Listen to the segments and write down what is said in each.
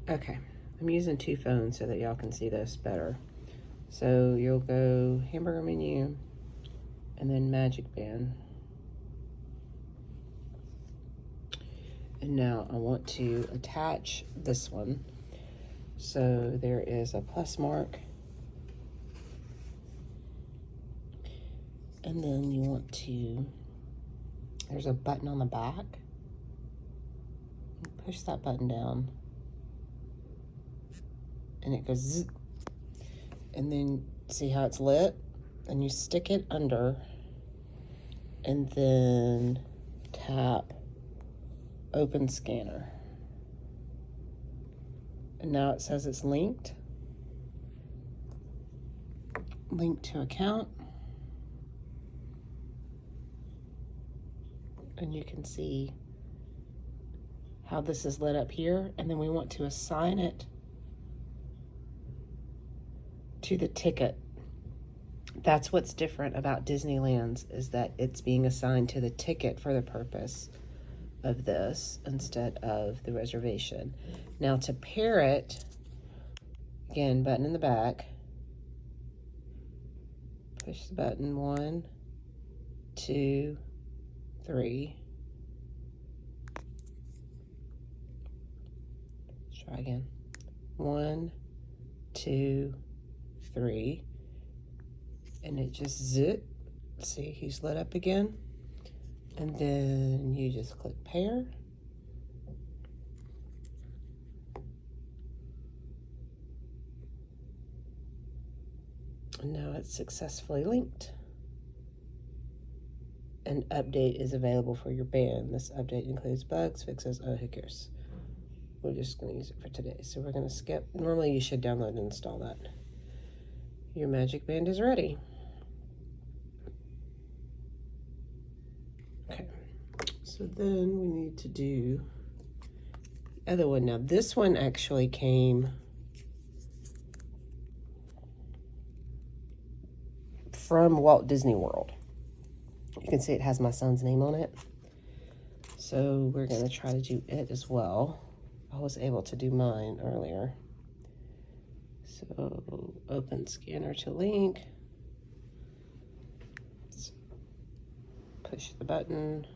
Okay, I'm using two phones so that y'all can see this better. So you'll go hamburger menu and then magic band. And now I want to attach this one. So there is a plus mark. And then you want to, there's a button on the back. Push that button down. And it goes zzz. And then see how it's lit? And you stick it under and then tap open scanner. And now it says it's linked. Link to account. And you can see how this is lit up here. And then we want to assign it to the ticket. That's what's different about Disneyland's, is that it's being assigned to the ticket for the purpose of this instead of the reservation. Now to pair it, again, button in the back, push the button 1, 2, 3. Let's try again. 1, 2, 3, and it just zip. See, he's lit up again. And then you just click pair. And now it's successfully linked. An update is available for your band. This update includes bugs, fixes, oh, who cares? We're just gonna use it for today. So we're gonna skip. Normally you should download and install that. Your magic band is ready. Okay, so then we need to do the other one. Now this one actually came from Walt Disney World. You can see it has my son's name on it. So we're gonna try to do it as well. I was able to do mine earlier. So open scanner to link. Let's push the button.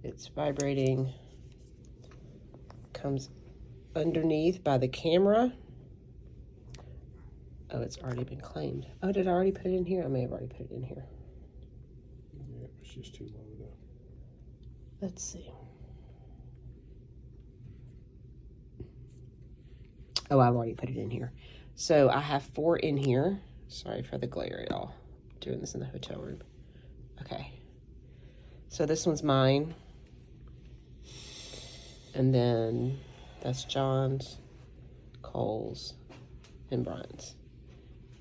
It's vibrating. Comes underneath by the camera. Oh, it's already been claimed. Oh, did I already put it in here? I may have already put it in here. Yeah, it's just too long ago. Let's see. Oh, I've already put it in here. So I have 4 in here. Sorry for the glare, y'all. Doing this in the hotel room. Okay. So this one's mine. And then that's John's, Cole's, and Brian's.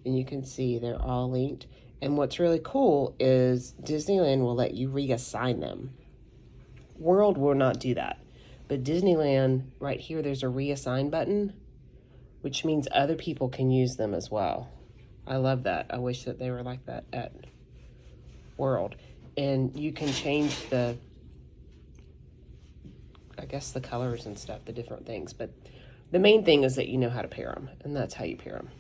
And you can see they're all linked. And what's really cool is Disneyland will let you reassign them. World will not do that. But Disneyland, right here, there's a reassign button, which means other people can use them as well. I love that. I wish that they were like that at World. And you can change the, I guess, the colors and stuff, the different things. But the main thing is that you know how to pair them, and that's how you pair them.